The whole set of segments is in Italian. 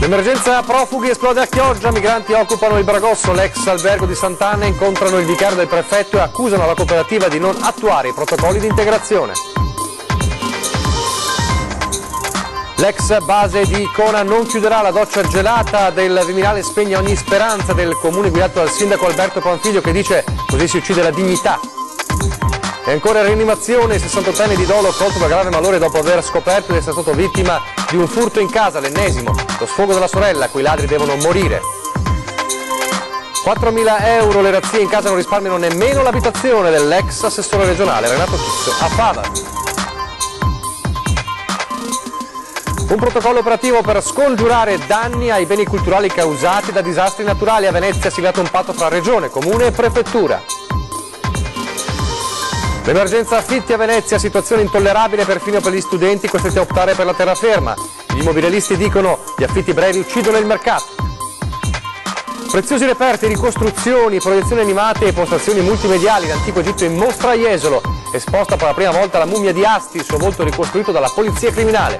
L'emergenza profughi esplode a Chioggia, migranti occupano il Bragosso, l'ex albergo di Sant'Anna, incontrano il vicario del prefetto e accusano la cooperativa di non attuare i protocolli di integrazione. L'ex base di Icona non chiuderà, la doccia gelata del Viminale spegne ogni speranza del comune guidato dal sindaco Alberto Panfiglio che dice così si uccide la dignità. E ancora in rianimazione il 68enne di Dolo colto da grave malore dopo aver scoperto di essere stato vittima di un furto in casa, l'ennesimo, lo sfogo della sorella a cui i ladri devono morire. 4.000 euro le razzie in casa non risparmiano nemmeno l'abitazione dell'ex assessore regionale Renato Chizzo a Fava. Un protocollo operativo per scongiurare danni ai beni culturali causati da disastri naturali. A Venezia si è avviato un patto fra regione, comune e prefettura. L'emergenza affitti a Venezia, situazione intollerabile perfino per gli studenti costretti a optare per la terraferma. Gli immobiliaristi dicono gli affitti brevi uccidono il mercato. Preziosi reperti, ricostruzioni, proiezioni animate e postazioni multimediali. L'antico Egitto in mostra a Jesolo. Esposta per la prima volta la mummia di Asti, il suo volto ricostruito dalla polizia criminale.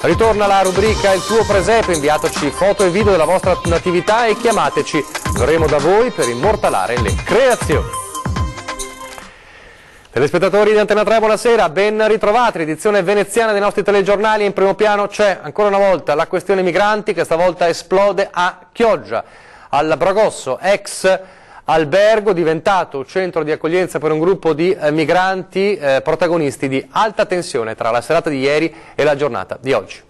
Ritorna la rubrica Il tuo presepe, inviateci foto e video della vostra natività e chiamateci. Verremo da voi per immortalare le creazioni. Telespettatori di Antena 3, buonasera, ben ritrovati. L'edizione veneziana dei nostri telegiornali. In primo piano c'è ancora una volta la questione migranti che stavolta esplode a Chioggia, al Bragosso, ex albergo diventato centro di accoglienza per un gruppo di migranti protagonisti di alta tensione tra la serata di ieri e la giornata di oggi.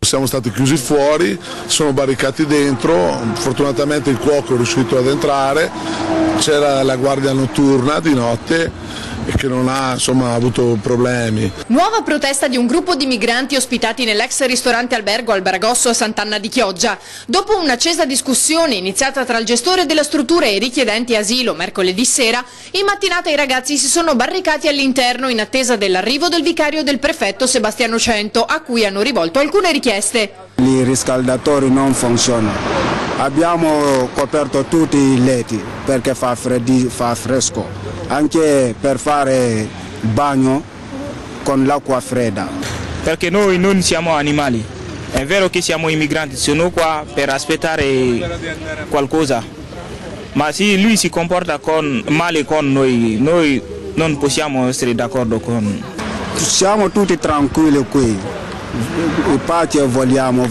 Siamo stati chiusi fuori, sono barricati dentro, fortunatamente il cuoco è riuscito ad entrare, c'era la guardia notturna di notte e che non ha avuto problemi. Nuova protesta di un gruppo di migranti ospitati nell'ex ristorante albergo al Bragosso a Sant'Anna di Chioggia. Dopo un'accesa discussione iniziata tra il gestore della struttura e i richiedenti asilo mercoledì sera, in mattinata i ragazzi si sono barricati all'interno in attesa dell'arrivo del vicario del prefetto Sebastiano Cento, a cui hanno rivolto alcune richieste. I riscaldatori non funzionano. Abbiamo coperto tutti i letti perché fa fresco, anche per fare il bagno con l'acqua fredda. Perché noi non siamo animali, è vero che siamo immigranti, sono qua per aspettare qualcosa, ma se lui si comporta male con noi non possiamo essere d'accordo con... Siamo tutti tranquilli qui, pace vogliamo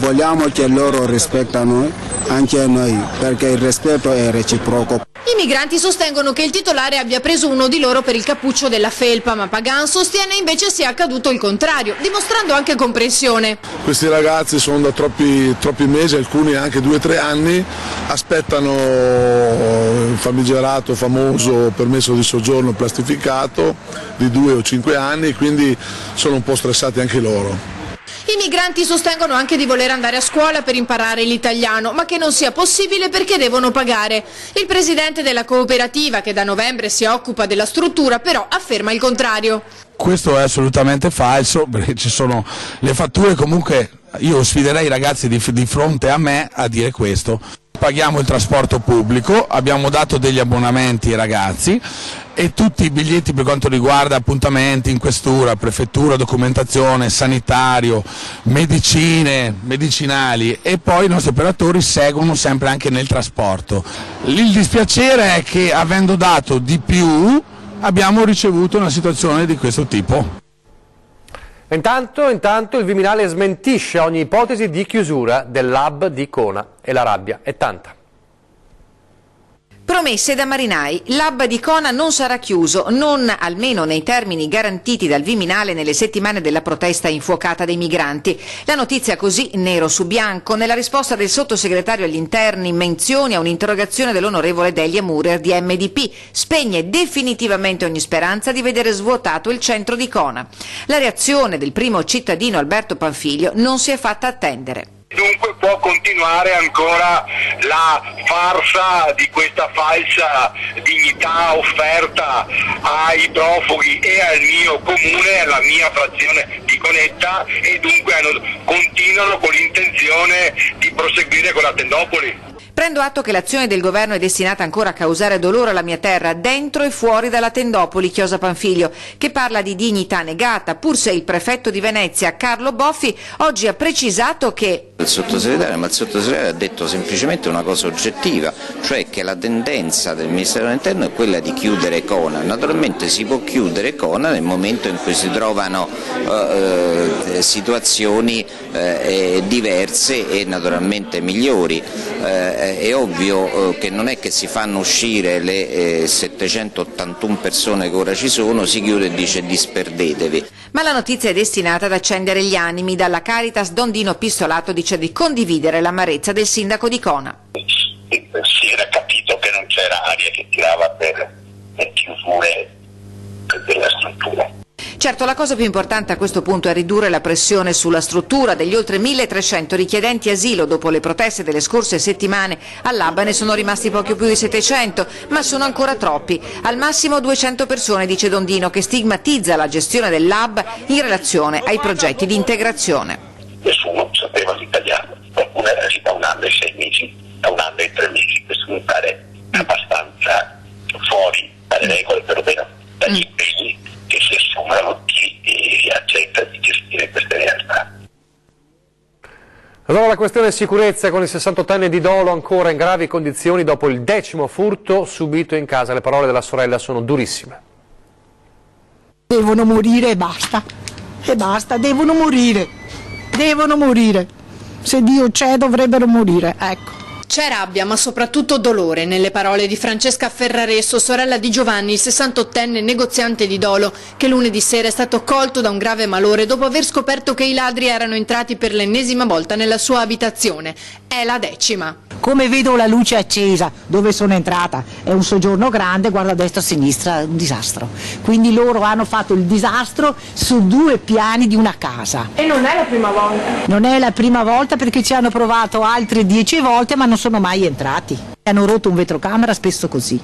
che loro rispettano anche noi, perché il rispetto è reciproco. I migranti sostengono che il titolare abbia preso uno di loro per il cappuccio della felpa, ma Pagan sostiene invece sia accaduto il contrario, dimostrando anche comprensione. Questi ragazzi sono da troppi mesi, alcuni anche 2 o 3 anni, aspettano il famigerato, famoso permesso di soggiorno plastificato di 2 o 5 anni, quindi sono un po' stressati anche loro. I migranti sostengono anche di voler andare a scuola per imparare l'italiano, ma che non sia possibile perché devono pagare. Il presidente della cooperativa, che da novembre si occupa della struttura, però afferma il contrario. Questo è assolutamente falso, perché ci sono le fatture. Comunque io sfiderei i ragazzi di fronte a me a dire questo. Paghiamo il trasporto pubblico, abbiamo dato degli abbonamenti ai ragazzi e tutti i biglietti per quanto riguarda appuntamenti in questura, prefettura, documentazione, sanitario, medicinali, e poi i nostri operatori seguono sempre anche nel trasporto. Il dispiacere è che avendo dato di più abbiamo ricevuto una situazione di questo tipo. Intanto il Viminale smentisce ogni ipotesi di chiusura dell'hub di Icona e la rabbia è tanta. Promesse da marinai, l'hub di Icona non sarà chiuso, non almeno nei termini garantiti dal Viminale nelle settimane della protesta infuocata dei migranti. La notizia così, nero su bianco, nella risposta del sottosegretario agli interni, menzioni a un'interrogazione dell'onorevole Delia Murer di MDP, spegne definitivamente ogni speranza di vedere svuotato il centro di Icona. La reazione del primo cittadino Alberto Panfiglio non si è fatta attendere. Dunque può continuare ancora la farsa di questa falsa dignità offerta ai profughi e al mio comune, alla mia frazione di Conetta, e dunque continuano con l'intenzione di proseguire con la tendopoli. Prendo atto che l'azione del governo è destinata ancora a causare dolore alla mia terra, dentro e fuori dalla tendopoli, chiosa Panfilio, che parla di dignità negata, pur se il prefetto di Venezia, Carlo Boffi, oggi ha precisato che... Il sottosegretario ha detto semplicemente una cosa oggettiva, cioè che la tendenza del Ministero dell'Interno è quella di chiudere Cona. Naturalmente si può chiudere Cona nel momento in cui si trovano situazioni diverse e naturalmente migliori. È ovvio che non è che si fanno uscire le 781 persone che ora ci sono, si chiude e dice disperdetevi. Ma la notizia è destinata ad accendere gli animi. Dalla Caritas Don Dino Pistolato dice di condividere l'amarezza del sindaco di Cona. Si era capito che non c'era aria che tirava per chiusure della struttura. Certo, la cosa più importante a questo punto è ridurre la pressione sulla struttura. Degli oltre 1.300 richiedenti asilo dopo le proteste delle scorse settimane, all'Abba ne sono rimasti poco più di 700, ma sono ancora troppi. Al massimo 200 persone, dice Don Dino, che stigmatizza la gestione dell'Hub in relazione ai progetti di integrazione. Nessuno sapeva l'italiano, qualcuno era lì da 1 anno e 6 mesi, da 1 anno e 3 mesi, questo mi pare abbastanza fuori dalle regole, perlomeno dagli impegni che si assumono chi accetta di gestire queste realtà. Allora la questione sicurezza con il 68enne di Dolo ancora in gravi condizioni dopo il 10° furto subito in casa. Le parole della sorella sono durissime. Devono morire e basta, devono morire, se Dio c'è dovrebbero morire, ecco. C'è rabbia, ma soprattutto dolore nelle parole di Francesca Ferraresso, sorella di Giovanni, il 68enne negoziante di Dolo, che lunedì sera è stato colto da un grave malore dopo aver scoperto che i ladri erano entrati per l'ennesima volta nella sua abitazione. È la 10ª. Come vedo la luce accesa, dove sono entrata, è un soggiorno grande, guarda a destra e a sinistra, un disastro. Quindi loro hanno fatto il disastro su 2 piani di una casa. E non è la prima volta? Non è la prima volta perché ci hanno provato altre 10 volte ma non sono mai entrati. Hanno rotto un vetrocamera spesso così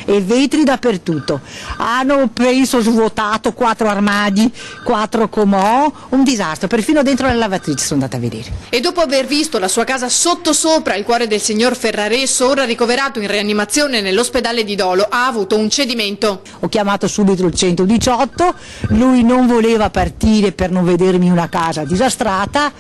e vetri dappertutto. Hanno penso svuotato 4 armadi, 4 comò, un disastro, perfino dentro la lavatrice sono andata a vedere. E dopo aver visto la sua casa sottosopra il cuore del signor Ferraresso, ora ricoverato in rianimazione nell'ospedale di Dolo, ha avuto un cedimento. Ho chiamato subito il 118, lui non voleva partire per non vedermi una casa disastrata.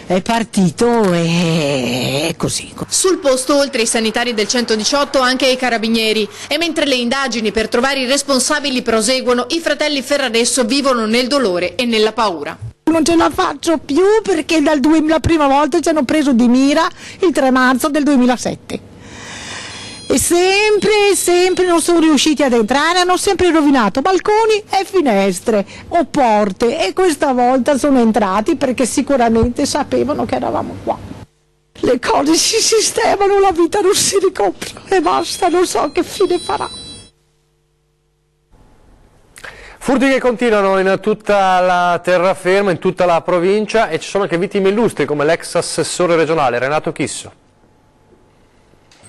È partito e è così. Sul posto, oltre ai sanitari del 118, anche ai carabinieri. E mentre le indagini per trovare i responsabili proseguono, i fratelli Ferraresso vivono nel dolore e nella paura. Non ce la faccio più perché la prima volta ci hanno preso di mira il 3 marzo del 2007. E sempre non sono riusciti ad entrare, hanno sempre rovinato balconi e finestre o porte e questa volta sono entrati perché sicuramente sapevano che eravamo qua. Le cose si sistemano, la vita non si ricopre e basta, non so che fine farà. Furti che continuano in tutta la terraferma, in tutta la provincia, e ci sono anche vittime illustri come l'ex assessore regionale Renato Chisso.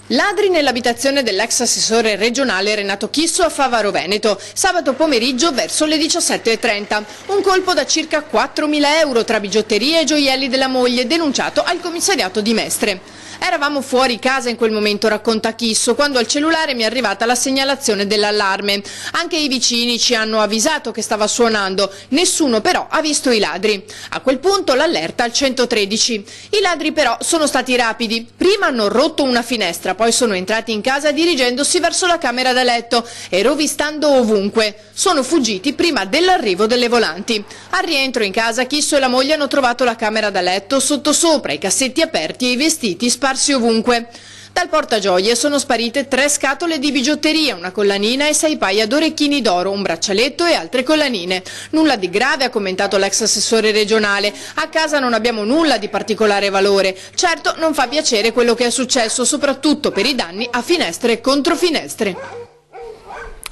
Ladri nell'abitazione dell'ex assessore regionale Renato Chisso a Favaro Veneto, sabato pomeriggio verso le 17:30. Un colpo da circa 4.000 euro tra bigiotterie e gioielli della moglie, denunciato al commissariato di Mestre. Eravamo fuori casa in quel momento, racconta Chisso, quando al cellulare mi è arrivata la segnalazione dell'allarme. Anche i vicini ci hanno avvisato che stava suonando, nessuno però ha visto i ladri. A quel punto l'allerta al 113. I ladri però sono stati rapidi. Prima hanno rotto una finestra, poi sono entrati in casa dirigendosi verso la camera da letto e rovistando ovunque. Sono fuggiti prima dell'arrivo delle volanti. Al rientro in casa Chisso e la moglie hanno trovato la camera da letto sottosopra, i cassetti aperti e i vestiti sparsi ovunque. Dal portagioie sono sparite 3 scatole di bigiotteria, una collanina e 6 paia d'orecchini d'oro, un braccialetto e altre collanine. Nulla di grave, ha commentato l'ex assessore regionale. A casa non abbiamo nulla di particolare valore. Certo non fa piacere quello che è successo, soprattutto per i danni a finestre e controfinestre.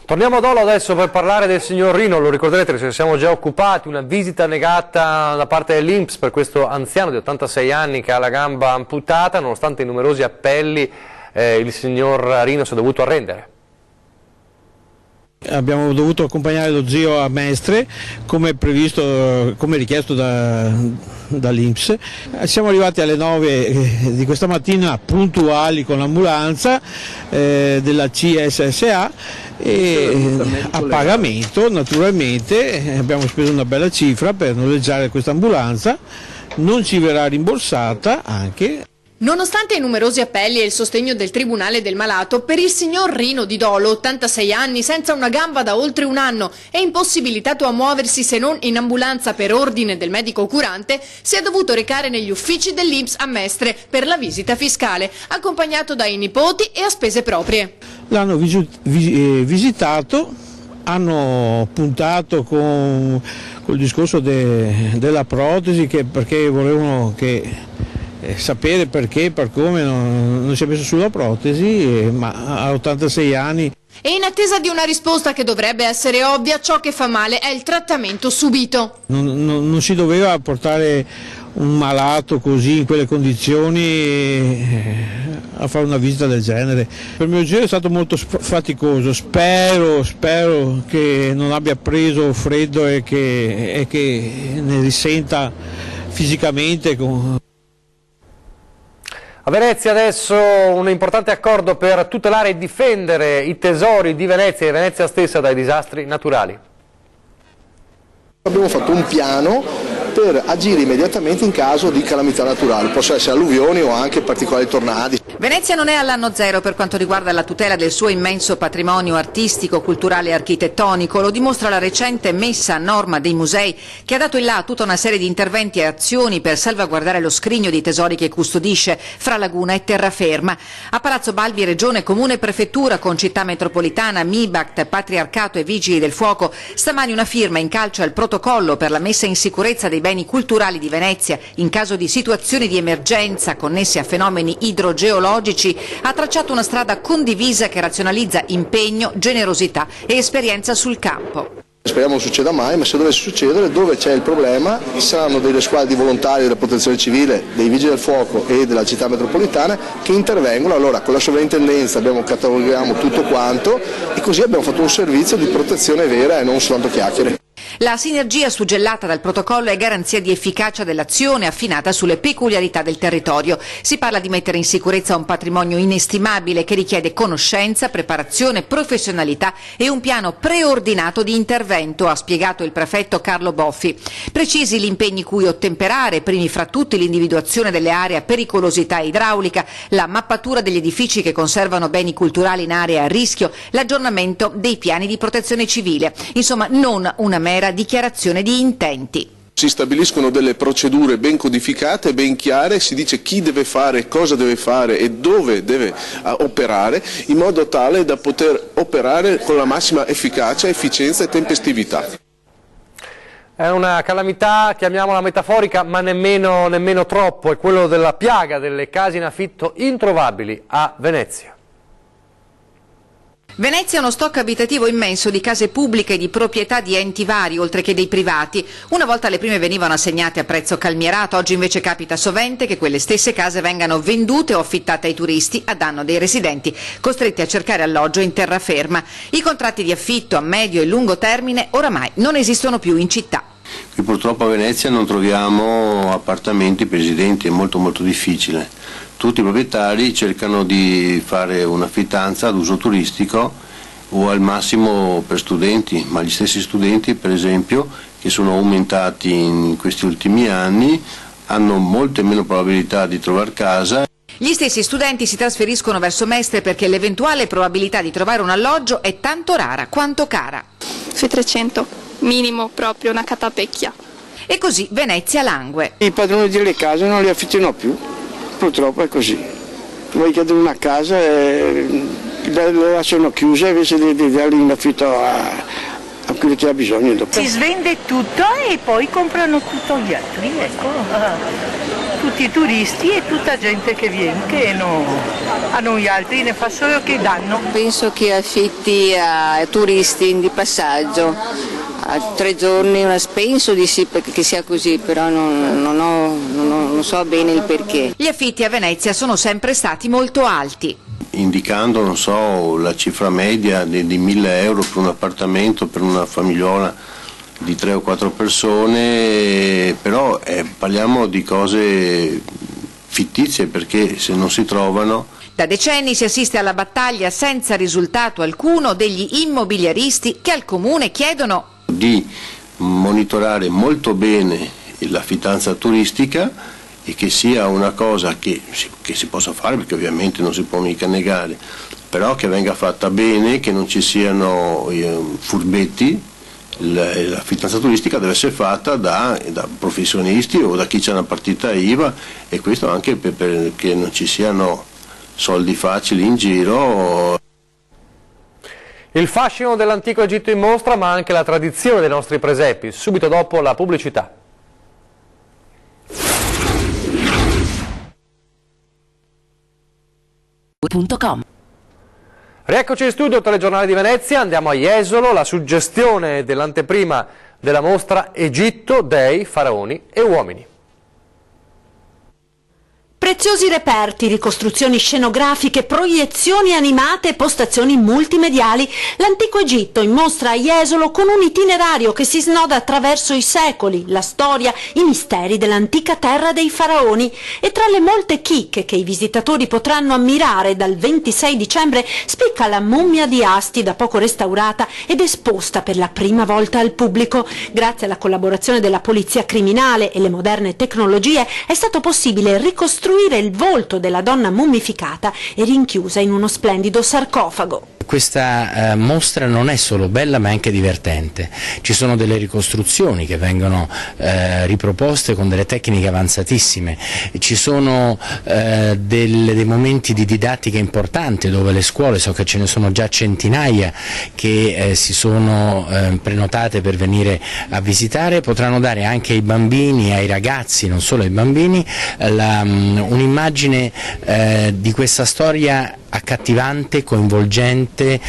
Torniamo a Dolo adesso per parlare del signor Rino, lo ricorderete, ce ne siamo già occupati, una visita negata da parte dell'INPS per questo anziano di 86 anni che ha la gamba amputata, nonostante i numerosi appelli il signor Rino si è dovuto arrendere. Abbiamo dovuto accompagnare lo zio a Mestre come previsto, come richiesto dall'INPS. Siamo arrivati alle 9 di questa mattina puntuali con l'ambulanza della CSSA e a pagamento naturalmente. Abbiamo speso una bella cifra per noleggiare questa ambulanza, non ci verrà rimborsata anche. Nonostante i numerosi appelli e il sostegno del Tribunale del Malato, per il signor Rino Di Dolo, 86 anni, senza una gamba da oltre un anno e impossibilitato a muoversi se non in ambulanza per ordine del medico curante, si è dovuto recare negli uffici dell'INPS a Mestre per la visita fiscale, accompagnato dai nipoti e a spese proprie. L'hanno visitato, hanno puntato col discorso della protesi, perché volevano sapere perché, per come non si è messo sulla protesi, ma ha 86 anni. E in attesa di una risposta che dovrebbe essere ovvia, ciò che fa male è il trattamento subito. Non si doveva portare un malato così, in quelle condizioni, a fare una visita del genere. Per mio zio è stato molto faticoso, spero che non abbia preso freddo e che ne risenta fisicamente. A Venezia adesso un importante accordo per tutelare e difendere i tesori di Venezia e Venezia stessa dai disastri naturali. Abbiamo fatto un piano per agire immediatamente in caso di calamità naturali, possono essere alluvioni o anche particolari tornadi. Venezia non è all'anno zero per quanto riguarda la tutela del suo immenso patrimonio artistico, culturale e architettonico, lo dimostra la recente messa a norma dei musei che ha dato il là a tutta una serie di interventi e azioni per salvaguardare lo scrigno di tesori che custodisce fra laguna e terraferma. A Palazzo Balbi Regione, Comune e Prefettura con Città Metropolitana, MIBACT, Patriarcato e Vigili del Fuoco, stamani una firma in calce al protocollo per la messa in sicurezza dei beni culturali di Venezia in caso di situazioni di emergenza connesse a fenomeni idrogeologici, ha tracciato una strada condivisa che razionalizza impegno, generosità e esperienza sul campo. Speriamo non succeda mai, ma se dovesse succedere, dove c'è il problema ci saranno delle squadre di volontari della protezione civile, dei vigili del fuoco e della città metropolitana che intervengono. Allora con la sovrintendenza cataloghiamo tutto quanto e così abbiamo fatto un servizio di protezione vera e non soltanto chiacchiere. La sinergia suggellata dal protocollo è garanzia di efficacia dell'azione affinata sulle peculiarità del territorio. Si parla di mettere in sicurezza un patrimonio inestimabile che richiede conoscenza, preparazione, professionalità e un piano preordinato di intervento, ha spiegato il prefetto Carlo Boffi. Precisi gli impegni cui ottemperare, primi fra tutti l'individuazione delle aree a pericolosità idraulica, la mappatura degli edifici che conservano beni culturali in aree a rischio, l'aggiornamento dei piani di protezione civile. Insomma, non una mera dichiarazione di intenti. Si stabiliscono delle procedure ben codificate, ben chiare, si dice chi deve fare, cosa deve fare e dove deve operare, in modo tale da poter operare con la massima efficacia, efficienza e tempestività. È una calamità, chiamiamola metaforica, ma nemmeno troppo, è quello della piaga delle case in affitto introvabili a Venezia. Venezia ha uno stock abitativo immenso di case pubbliche di proprietà di enti vari, oltre che dei privati. Una volta le prime venivano assegnate a prezzo calmierato, oggi invece capita sovente che quelle stesse case vengano vendute o affittate ai turisti a danno dei residenti, costretti a cercare alloggio in terraferma. I contratti di affitto a medio e lungo termine oramai non esistono più in città. Qui purtroppo a Venezia non troviamo appartamenti per residenti, è molto difficile. Tutti i proprietari cercano di fare un'affittanza ad uso turistico o al massimo per studenti, ma gli stessi studenti per esempio che sono aumentati in questi ultimi anni hanno molte meno probabilità di trovare casa. Gli stessi studenti si trasferiscono verso Mestre perché l'eventuale probabilità di trovare un alloggio è tanto rara quanto cara. Sui 300, minimo proprio, una catapecchia. E così Venezia langue. I padroni delle case non li affittano più. Purtroppo è così. Vuoi chiedere una casa e le lasciano chiuse invece di darli in affitto a quelli che ha bisogno. Dopo. Si svende tutto e poi comprano tutto gli altri, ecco. Tutti i turisti e tutta gente che viene, che hanno gli altri, ne fa solo che danno. Penso che affitti a turisti di passaggio. A 3 giorni, penso di sì che sia così, però non so bene il perché. Gli affitti a Venezia sono sempre stati molto alti. indicando, non so, la cifra media di 1.000 euro per un appartamento, per una famigliola di 3 o 4 persone, però parliamo di cose fittizie, perché se non si trovano. Da decenni si assiste alla battaglia senza risultato alcuno degli immobiliaristi che al Comune chiedono di monitorare molto bene l'affittanza turistica e che sia una cosa che si possa fare, perché ovviamente non si può mica negare, però che venga fatta bene, che non ci siano furbetti. L'affittanza turistica deve essere fatta da professionisti o da chi c'è una partita IVA, e questo anche perché non ci siano soldi facili in giro. Il fascino dell'antico Egitto in mostra, ma anche la tradizione dei nostri presepi, subito dopo la pubblicità. Rieccoci in studio, Telegiornale di Venezia, andiamo a Jesolo, la suggestione dell'anteprima della mostra Egitto, dei, faraoni e uomini. Preziosi reperti, ricostruzioni scenografiche, proiezioni animate e postazioni multimediali. L'antico Egitto in mostra a Jesolo con un itinerario che si snoda attraverso i secoli, la storia, i misteri dell'antica terra dei faraoni. E tra le molte chicche che i visitatori potranno ammirare dal 26 dicembre spicca la mummia di Asti, da poco restaurata ed esposta per la prima volta al pubblico. Grazie alla collaborazione della polizia criminale e le moderne tecnologie è stato possibile ricostruire il volto della donna mummificata e rinchiusa in uno splendido sarcofago. Questa mostra non è solo bella ma anche divertente, ci sono delle ricostruzioni che vengono riproposte con delle tecniche avanzatissime, ci sono dei momenti di didattica importanti dove le scuole, so che ce ne sono già centinaia che si sono prenotate per venire a visitare, potranno dare anche ai bambini, ai ragazzi, non solo ai bambini, un'immagine di questa storia accattivante, coinvolgente,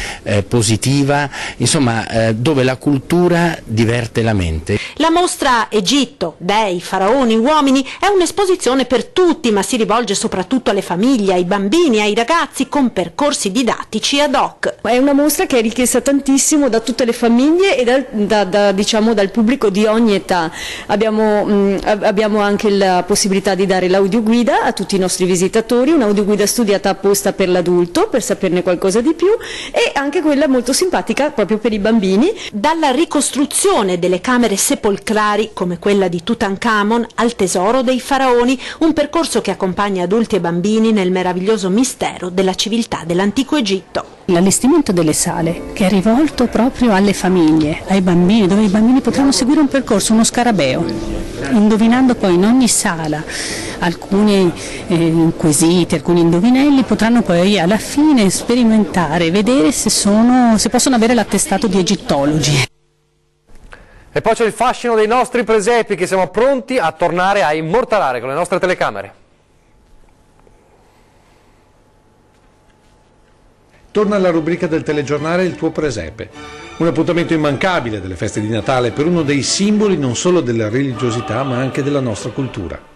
positiva, insomma dove la cultura diverte la mente. La mostra Egitto, dei, faraoni, uomini è un'esposizione per tutti, ma si rivolge soprattutto alle famiglie, ai bambini, ai ragazzi con percorsi didattici ad hoc. È una mostra che è richiesta tantissimo da tutte le famiglie e diciamo, dal pubblico di ogni età. Abbiamo anche la possibilità di dare l'audioguida a tutti i nostri visitatori, un'audioguida studiata apposta per l'adulto, per saperne qualcosa di più, e anche quella molto simpatica proprio per i bambini. Dalla ricostruzione delle camere sepolcrali come quella di Tutankhamon al tesoro dei faraoni, un percorso che accompagna adulti e bambini nel meraviglioso mistero della civiltà dell'antico Egitto. L'allestimento delle sale, che è rivolto proprio alle famiglie, ai bambini, dove i bambini potranno seguire un percorso, uno scarabeo, indovinando poi in ogni sala alcuni quesiti, alcuni indovinelli, potranno poi alla fine sperimentare, vedere se possono avere l'attestato di egittologi. E poi c'è il fascino dei nostri presepi che siamo pronti a tornare a immortalare con le nostre telecamere. Torna alla rubrica del telegiornale Il tuo presepe, un appuntamento immancabile delle feste di Natale per uno dei simboli non solo della religiosità ma anche della nostra cultura.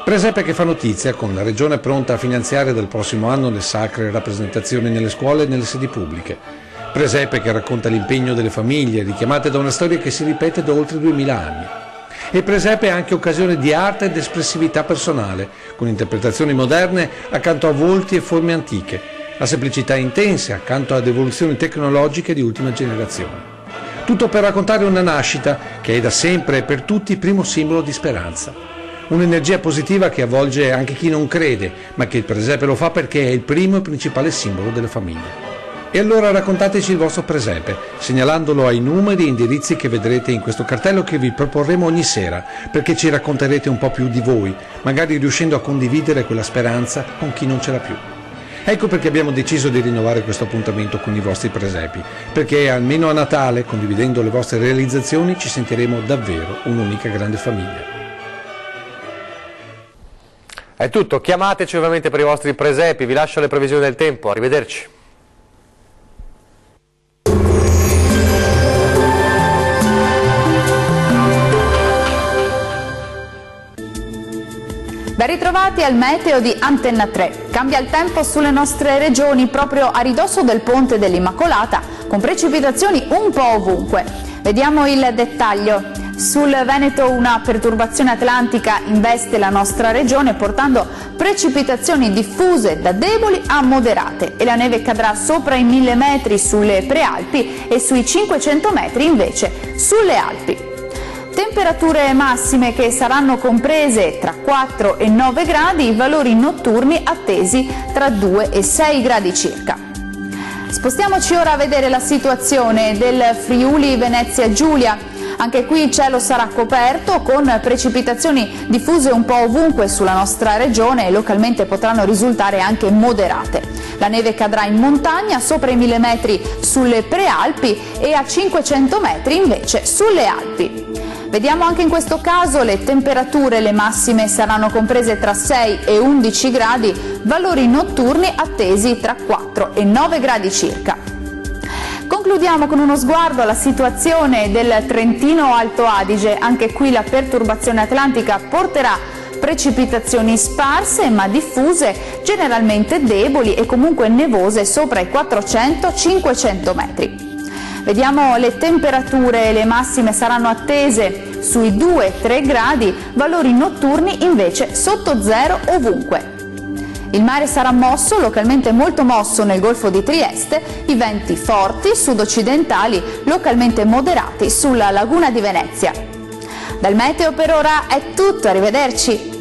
Presepe che fa notizia, con la Regione pronta a finanziare dal prossimo anno le sacre rappresentazioni nelle scuole e nelle sedi pubbliche. Presepe che racconta l'impegno delle famiglie, richiamate da una storia che si ripete da oltre 2000 anni. E presepe è anche occasione di arte ed espressività personale, con interpretazioni moderne accanto a volti e forme antiche, a semplicità intense accanto ad evoluzioni tecnologiche di ultima generazione. Tutto per raccontare una nascita che è da sempre e per tutti primo simbolo di speranza. Un'energia positiva che avvolge anche chi non crede, ma che il presepe lo fa perché è il primo e principale simbolo delle famiglie. E allora raccontateci il vostro presepe, segnalandolo ai numeri e indirizzi che vedrete in questo cartello che vi proporremo ogni sera, perché ci racconterete un po' più di voi, magari riuscendo a condividere quella speranza con chi non ce l'ha più. Ecco perché abbiamo deciso di rinnovare questo appuntamento con i vostri presepi, perché almeno a Natale, condividendo le vostre realizzazioni, ci sentiremo davvero un'unica grande famiglia. È tutto, chiamateci ovviamente per i vostri presepi, vi lascio le previsioni del tempo, arrivederci. Ben ritrovati al meteo di Antenna 3. Cambia il tempo sulle nostre regioni proprio a ridosso del ponte dell'Immacolata, con precipitazioni un po' ovunque. Vediamo il dettaglio. Sul Veneto una perturbazione atlantica investe la nostra regione portando precipitazioni diffuse da deboli a moderate e la neve cadrà sopra i 1000 metri sulle prealpi e sui 500 metri invece sulle Alpi. Temperature massime che saranno comprese tra 4 e 9 gradi, valori notturni attesi tra 2 e 6 gradi circa. Spostiamoci ora a vedere la situazione del Friuli Venezia Giulia. Anche qui il cielo sarà coperto con precipitazioni diffuse un po' ovunque sulla nostra regione e localmente potranno risultare anche moderate. La neve cadrà in montagna sopra i 1000 metri sulle prealpi e a 500 metri invece sulle Alpi. Vediamo anche in questo caso le temperature, le massime saranno comprese tra 6 e 11 gradi, valori notturni attesi tra 4 e 9 gradi circa. Concludiamo con uno sguardo alla situazione del Trentino Alto Adige. Anche qui la perturbazione atlantica porterà precipitazioni sparse ma diffuse, generalmente deboli e comunque nevose sopra i 400-500 metri. Vediamo le temperature, le massime saranno attese sui 2-3 gradi, valori notturni invece sotto zero ovunque. Il mare sarà mosso, localmente molto mosso nel Golfo di Trieste, i venti forti, sud-occidentali, localmente moderati sulla laguna di Venezia. Dal meteo per ora è tutto, arrivederci.